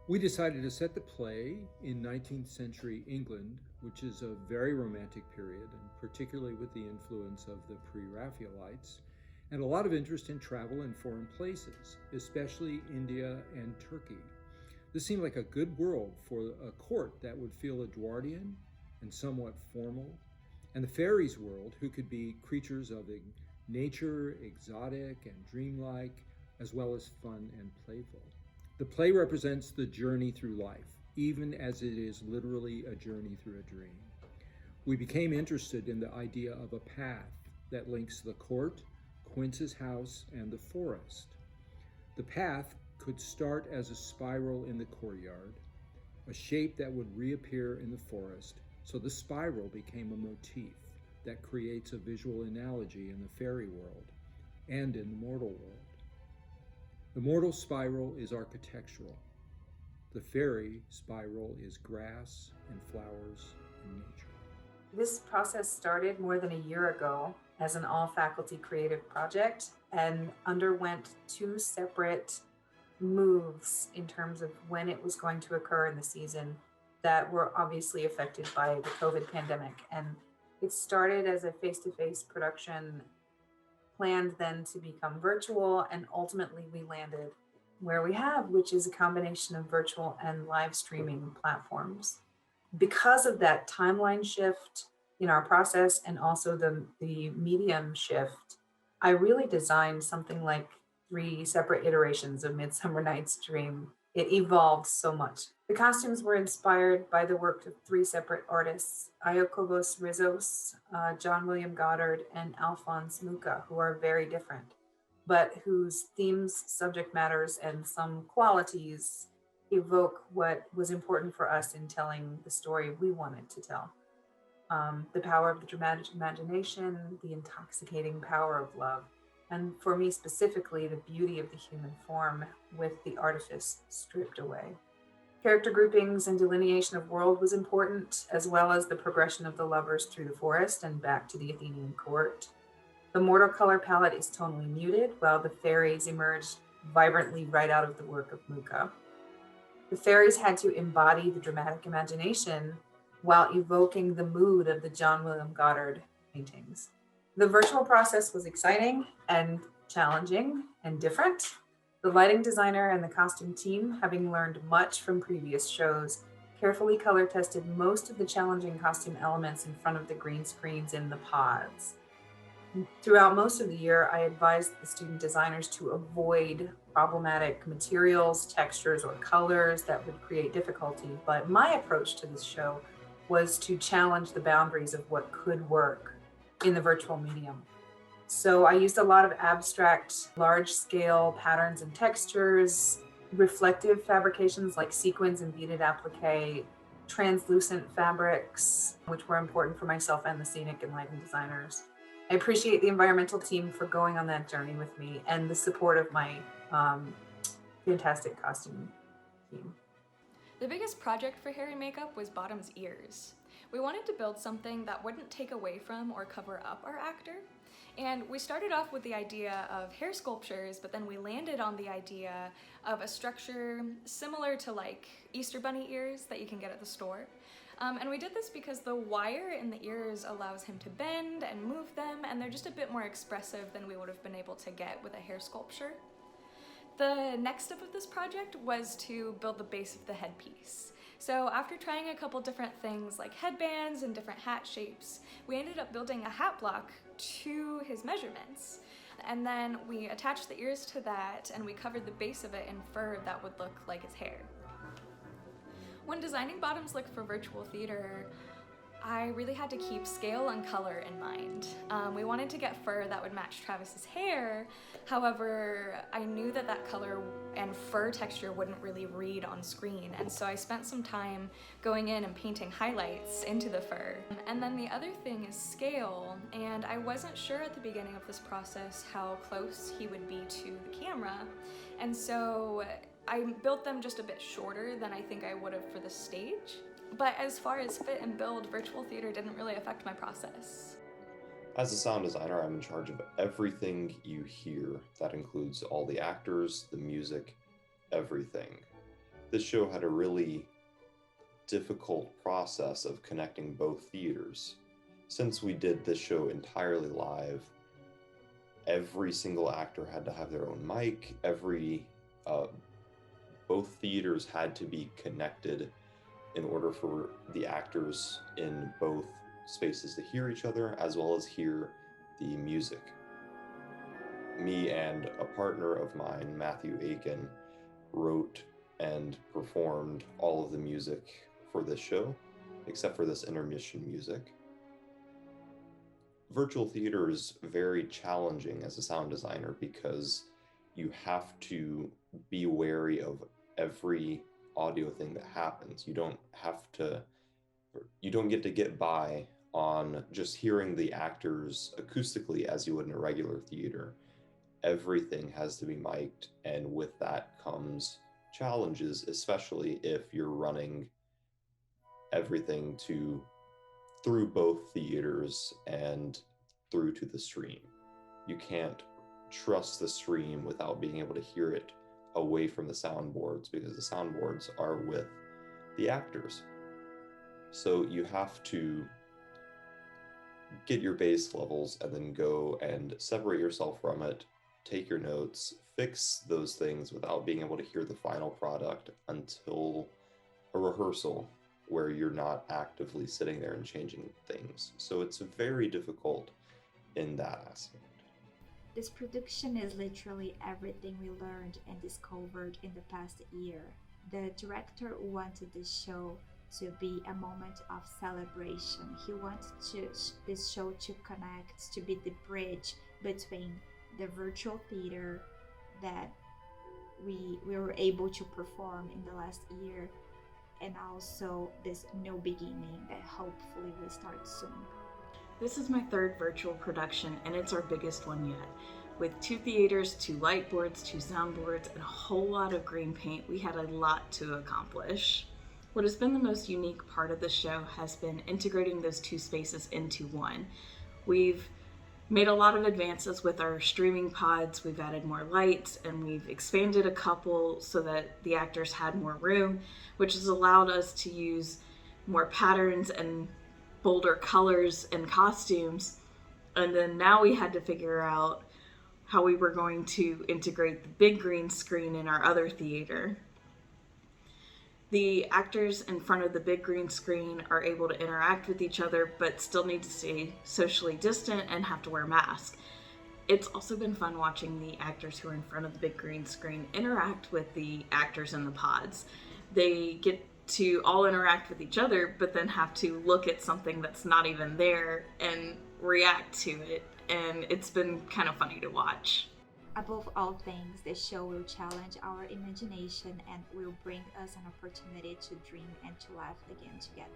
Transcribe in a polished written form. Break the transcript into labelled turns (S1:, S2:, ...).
S1: We decided to set the play in 19th century England, which is a very romantic period, and particularly with the influence of the Pre-Raphaelites, and a lot of interest in travel and foreign places, especially India and Turkey. This seemed like a good world for a court that would feel Edwardian and somewhat formal, and the fairies' world, who could be creatures of nature, exotic and dreamlike, as well as fun and playful. The play represents the journey through life, even as it is literally a journey through a dream. We became interested in the idea of a path that links the court, Quince's house, and the forest. The path could start as a spiral in the courtyard, a shape that would reappear in the forest, so the spiral became a motif that creates a visual analogy in the fairy world and in the mortal world. The mortal spiral is architectural. The fairy spiral is grass and flowers and nature.
S2: This process started more than a year ago as an all-faculty creative project and underwent two separate moves in terms of when it was going to occur in the season that were obviously affected by the COVID pandemic. And it started as a face-to-face production, planned then to become virtual, and ultimately we landed where we have, which is a combination of virtual and live streaming platforms. Because of that timeline shift in our process and also the medium shift, I really designed something like 3 separate iterations of Midsummer Night's Dream. It evolved so much. The costumes were inspired by the work of 3 separate artists, Iacobos Rizos, John William Goddard, and Alphonse Mucha, who are very different, but whose themes, subject matters, and some qualities evoke what was important for us in telling the story we wanted to tell. The power of the dramatic imagination, the intoxicating power of love, and for me specifically, the beauty of the human form with the artifice stripped away. Character groupings and delineation of world was important, as well as the progression of the lovers through the forest and back to the Athenian court. The mortal color palette is tonally muted, while the fairies emerge vibrantly right out of the work of Mucha. The fairies had to embody the dramatic imagination while evoking the mood of the John William Goddard paintings. The virtual process was exciting and challenging and different. The lighting designer and the costume team, having learned much from previous shows, carefully color tested most of the challenging costume elements in front of the green screens in the pods. Throughout most of the year, I advised the student designers to avoid problematic materials, textures, or colors that would create difficulty. But my approach to this show was to challenge the boundaries of what could work in the virtual medium. So I used a lot of abstract, large-scale patterns and textures, reflective fabrications like sequins and beaded applique, translucent fabrics, which were important for myself and the scenic and lighting designers. I appreciate the environmental team for going on that journey with me and the support of my fantastic costume team.
S3: The biggest project for hair and makeup was Bottom's ears. We wanted to build something that wouldn't take away from or cover up our actor. And we started off with the idea of hair sculptures, but then we landed on the idea of a structure similar to like Easter Bunny ears that you can get at the store. And we did this because the wire in the ears allows him to bend and move them, and they're just a bit more expressive than we would have been able to get with a hair sculpture. The next step of this project was to build the base of the headpiece. So after trying a couple different things like headbands and different hat shapes, we ended up building a hat block to his measurements. And then we attached the ears to that, and we covered the base of it in fur that would look like his hair. When designing Bottom's look for virtual theater, I really had to keep scale and color in mind. We wanted to get fur that would match Travis's hair. However, I knew that that color and fur texture wouldn't really read on screen, and so I spent some time going in and painting highlights into the fur. And then the other thing is scale, and I wasn't sure at the beginning of this process how close he would be to the camera, and so I built them just a bit shorter than I think I would have for the stage. But as far as fit and build, virtual theater didn't really affect my process.
S4: As a sound designer, I'm in charge of everything you hear. That includes all the actors, the music, everything. this show had a really difficult process of connecting both theaters. Since we did this show entirely live, every single actor had to have their own mic. Both theaters had to be connected in order for the actors in both spaces to hear each other as well as hear the music. Me and a partner of mine, Matthew Aiken, wrote and performed all of the music for this show, except for this intermission music. Virtual theater is very challenging as a sound designer because you have to be wary of every audio thing that happens. You don't get to get by on just hearing the actors acoustically as you would in a regular theater. Everything has to be mic'd, and with that comes challenges, especially if you're running everything through both theaters and through to the stream. You can't trust the stream without being able to hear it away from the soundboards, because the soundboards are with the actors. So you have to get your bass levels and then go and separate yourself from it, take your notes, fix those things without being able to hear the final product until a rehearsal where you're not actively sitting there and changing things. So it's very difficult in that aspect.
S5: This production is literally everything we learned and discovered in the past year. The director wanted this show to be a moment of celebration. He wanted this show to connect, to be the bridge between the virtual theater that we were able to perform in the last year, and also this new beginning that hopefully will start soon.
S6: This is my third virtual production, and it's our biggest one yet. With 2 theaters, 2 light boards, 2 soundboards, and a whole lot of green paint, we had a lot to accomplish. What has been the most unique part of the show has been integrating those 2 spaces into one. We've made a lot of advances with our streaming pods. We've added more lights, and we've expanded a couple so that the actors had more room, which has allowed us to use more patterns and bolder colors and costumes. And then now we had to figure out how we were going to integrate the big green screen in our other theater. The actors in front of the big green screen are able to interact with each other, but still need to stay socially distant and have to wear masks. It's also been fun watching the actors who are in front of the big green screen interact with the actors in the pods. They get to all interact with each other, but then have to look at something that's not even there and react to it, and it's been kind of funny to watch.
S5: Above all things, the show will challenge our imagination and will bring us an opportunity to dream and to laugh again together.